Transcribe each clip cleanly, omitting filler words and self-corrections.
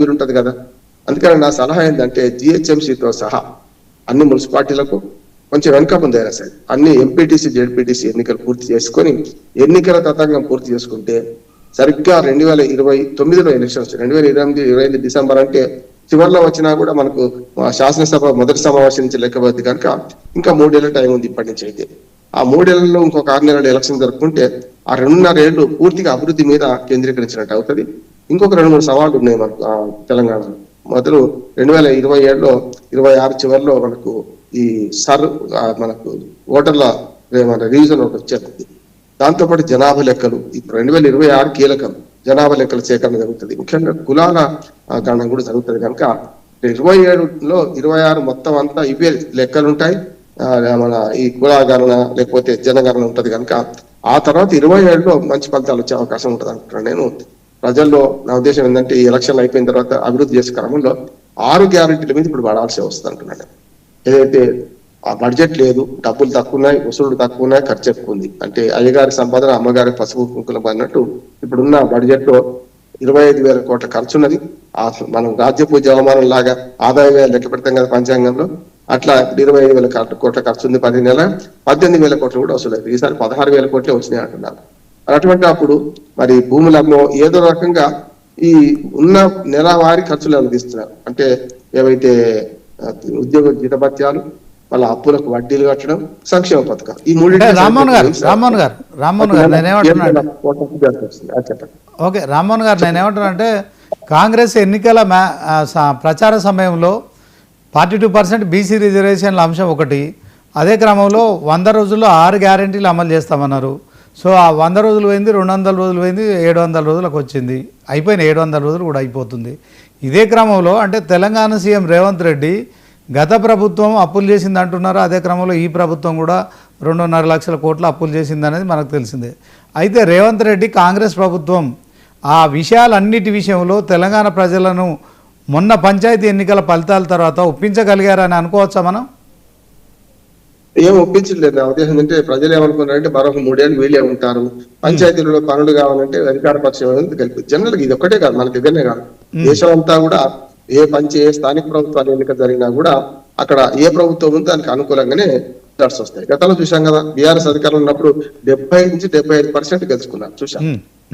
వీరుంటది కదా. అందుకని నా సలహా ఏంటంటే జిహెచ్ఎంసీతో సహా అన్ని మున్సిపాలిటీలకు కొంచెం వెనక ముందైనా సరే అన్ని ఎంపీటీసీ జెడ్పీటీసీ ఎన్నికలు పూర్తి చేసుకొని ఎన్నికల తతంగం పూర్తి చేసుకుంటే సరిగ్గా 2029లో ఎలక్షన్స్ 2028 డిసెంబర్ అంటే చివరిలో వచ్చినా కూడా మనకు శాసనసభ మొదటి సమావేశం నుంచి లెక్కబద్ది కనుక ఇంకా 3 ఏళ్ళ టైం ఉంది ఇప్పటి నుంచి. అయితే ఆ 3 ఏళ్లలో ఇంకొక 6 నెలల ఎలక్షన్ జరుపుకుంటే ఆ 2.5 ఏళ్ళు పూర్తిగా అభివృద్ధి మీద కేంద్రీకరించినట్టు అవుతుంది. ఇంకొక 2-3 సవాళ్లు ఉన్నాయి మనకు తెలంగాణలో. మొదలు 2027లో 26 చివరిలో మనకు ఈ మనకు ఓటర్ల రివిజన్ ఒకటి వచ్చేది. దాంతోపాటు జనాభా లెక్కలు ఇప్పుడు 2026 కీలకం. జనాభా లెక్కల సేకరణ జరుగుతుంది, ముఖ్యంగా కులాల గణన కూడా జరుగుతుంది కనుక 27లో 26 మొత్తం అంతా ఇవే లెక్కలు ఉంటాయి. మన ఈ కుల గణన లేకపోతే జనగణన ఉంటది కనుక ఆ తర్వాత 27లో మంచి ఫలితాలు వచ్చే అవకాశం ఉంటుంది అంటున్నాను నేను. ప్రజల్లో నా ఉద్దేశం ఏంటంటే ఈ ఎలక్షన్లు అయిపోయిన తర్వాత అభివృద్ధి చేసే క్రమంలో 6 గ్యారెంటీల మీద ఇప్పుడు పడాల్సి వస్తుంది అంటున్నాను. ఏదైతే ఆ బడ్జెట్ లేదు, డబ్బులు తక్కువ ఉన్నాయి, వసూళ్లు తక్కువ ఉన్నాయి, ఖర్చు ఎక్కువ ఉంది. అంటే అయ్యగారి సంపాదన అమ్మగారి పసుపు కుంకులం అన్నట్టు ఇప్పుడున్న బడ్జెట్ లో 25,000 కోట్ల ఖర్చు ఉన్నది. మనం రాజ్యపు జవమానం లాగా ఆదాయ వ్యయాలు లెక్క పెడతాం కదా పంచాంగంలో, అట్లా 25,000 కోట్ల ఖర్చు ఉంది. 10 నెలల 18,000 కోట్లు కూడా వసూలు. ఈసారి 16,000 కోట్లే వచ్చినాయి అంటున్నారు. అటువంటి అప్పుడు మరి భూములలో ఏదో రకంగా ఈ ఉన్న నెలవారీ ఖర్చులు అందిస్తున్నారు. అంటే ఏవైతే ఉద్యోగ జీతభత్యాలు, వాళ్ళ అప్పులకు వడ్డీలు కట్టడం, సంక్షేమ పథకాలు, ఈ 3. రామ్మోహన్ గారు నేనేమంటున్నానంటే కాంగ్రెస్ ఎన్నికల ప్రచార సమయంలో 42% బీసీ రిజర్వేషన్ల అంశం ఒకటి, అదే క్రమంలో 100 రోజుల్లో 6 గ్యారెంటీలు అమలు చేస్తామన్నారు. సో ఆ 100 రోజులు పోయింది, 200 రోజులు పోయింది, 700 రోజులకు వచ్చింది, అయిపోయిన 700 రోజులు కూడా అయిపోతుంది. ఇదే క్రమంలో అంటే తెలంగాణ సీఎం రేవంత్ రెడ్డి గత ప్రభుత్వం అప్పులు చేసింది అంటున్నారు, అదే క్రమంలో ఈ ప్రభుత్వం కూడా 2.5 లక్షల కోట్ల అప్పులు చేసింది అనేది మనకు తెలిసిందే. అయితే రేవంత్ రెడ్డి కాంగ్రెస్ ప్రభుత్వం ఆ విషయాలన్నిటి విషయంలో తెలంగాణ ప్రజలను మొన్న పంచాయతీ ఎన్నికల ఫలితాల తర్వాత ఒప్పించగలిగారని అనుకోవచ్చా మనం? ఏం ఒప్పించలేదు. నా ఉద్దేశం అంటే ప్రజలు ఏమనుకున్నారంటే మరొక 3 ఏళ్ళు వీళ్ళే ఉంటారు, పంచాయతీలలో పనులు కావాలంటే అధికార పక్షం కలిపి. జనరల్ గా ఇది ఒక్కటే కాదు, మన దగ్గరనే కాదు, దేశం అంతా కూడా ఏ స్థానిక ప్రభుత్వాల ఎన్నిక జరిగినా కూడా అక్కడ ఏ ప్రభుత్వం ఉందో దానికి అనుకూలంగానే రిజల్ట్స్ వస్తాయి. గతంలో చూసాం కదా, బీఆర్ఎస్ అధికారంలో ఉన్నప్పుడు 70 నుంచి 75% గెలుచుకున్నారు చూసాం.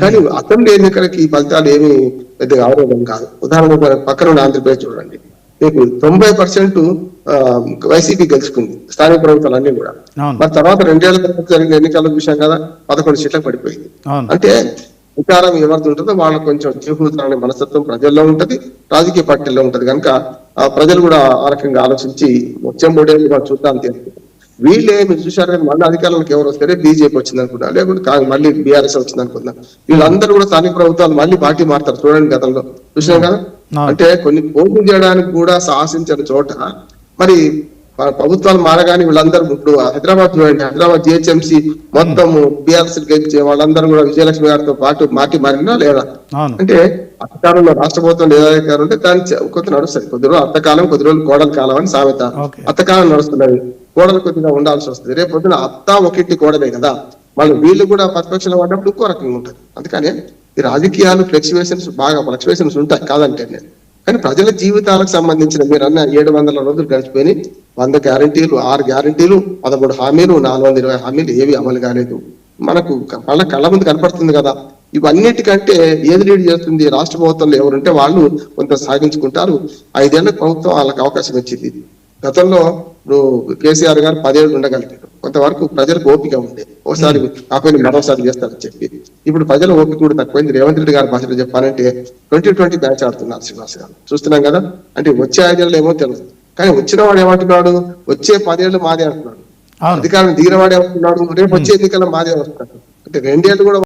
కానీ అసెంబ్లీ ఎన్నికలకి ఈ ఫలితాలు ఏమి పెద్దగా అవరోధం కాదు. ఉదాహరణకు పక్కన ఉన్న ఆంధ్రప్రదేశ్ చూడండి, మీకు 90% వైసీపీ గెలుచుకుంది స్థానిక ప్రభుత్వాలు అన్ని కూడా. మరి తర్వాత 2 ఏళ్ల జరిగిన ఎన్నికల్లో చూసాం కదా, 11 సీట్లకు పడిపోయింది. అంటే అధికారం ఎవరిది ఉంటుందో వాళ్ళకు కొంచెం చేకూరుతారనే మనస్తత్వం ప్రజల్లో ఉంటది, రాజకీయ పార్టీల్లో ఉంటది కనుక ప్రజలు కూడా ఆ రకంగా ఆలోచించి వచ్చే 3 ఏళ్ళు మనం చూద్దాం తెలుసు. వీళ్ళే మీరు చూశారు కానీ మళ్ళీ అధికారంలోకి ఎవరు వస్తారే బీజేపీ వచ్చింది అనుకున్నా, లేకుంటే మళ్ళీ బీఆర్ఎస్ వచ్చింది అనుకున్నా. వీళ్ళందరూ కూడా స్థానిక ప్రభుత్వాలు మళ్ళీ పార్టీ మారుతారు చూడండి, గతంలో చూసాం కదా. అంటే కొన్ని పోటీ చేయడానికి కూడా సాహసించిన చోట మరి ప్రభుత్వాలు మారగానే వీళ్ళందరూ ఇప్పుడు హైదరాబాద్ చూడండి, హైదరాబాద్ జిహెచ్ఎంసీ మొత్తం బీఆర్ఎస్ గెలిచే వాళ్ళందరూ కూడా విజయలక్ష్మి గారితో పాటు పార్టీ మారినా లేదా? అంటే అధికారంలో రాష్ట్ర ప్రభుత్వం లేదా అధికారం ఉంటే దాన్ని కొద్ది నడుస్తుంది. కొద్ది రోజులు అత్తకాలం, కొద్ది రోజులు కోడల కాలం అని సామెత. అత్తకాలం నడుస్తున్నది, కోడలు కొద్దిగా ఉండాల్సి వస్తుంది. రేపు పొద్దున అత్త ఒకింటి కోడలే కదా, వాళ్ళు వీళ్ళు కూడా ప్రతిపక్షంలో పడ్డప్పుడు ఇంకో రకంగా ఉంటుంది. అందుకని ఈ రాజకీయాలు ఫ్లక్చువేషన్స్ బాగా ఫ్లక్చువేషన్స్ ఉంటాయి కాదంటే నేను, కానీ ప్రజల జీవితాలకు సంబంధించిన మీరు అన్న 700 రోజులు గడిచిపోయి 100 గ్యారెంటీలు, 6 గ్యారెంటీలు, 13 హామీలు, 420 హామీలు ఏవి అమలు కాలేదు. మనకు వాళ్ళ కళ్ళ ముందు కనపడుతుంది కదా. ఇవన్నిటికంటే ఏది లీడ్ చేస్తుంది? రాష్ట్ర ప్రభుత్వంలో ఎవరుంటే వాళ్ళు కొంత సాగించుకుంటారు. 5 ఏళ్ల ప్రభుత్వం వాళ్ళకి అవకాశం ఇచ్చింది. గతంలో ఇప్పుడు కేసీఆర్ గారు 10 ఏళ్ళు ఉండగలిగారు, కొంతవరకు ప్రజలకు ఓపిక ఉంది, ఒకసారి కాకపోతే మరోసారి చేస్తారని చెప్పి. ఇప్పుడు ప్రజల ఓపిక కూడా తక్కువైంది. రేవంత్ రెడ్డి గారి భాషలో చెప్పాలంటే 2020 బ్యాచ్ ఆడుతున్నారు శ్రీనివాస్ గారు, చూస్తున్నాం కదా. అంటే వచ్చే 5 ఏళ్ళు ఏమో తెలియదు, కానీ వచ్చిన వాడు ఏమంటున్నాడు, వచ్చే 10 ఏళ్ళు మాదే అంటున్నాడు. అధికారం దిగిన వాడు ఏమంటున్నాడు, రేపు వచ్చే ఎన్నికల్లో మాదే వస్తున్నాడు. అంటే 2 ఏళ్ళు కూడా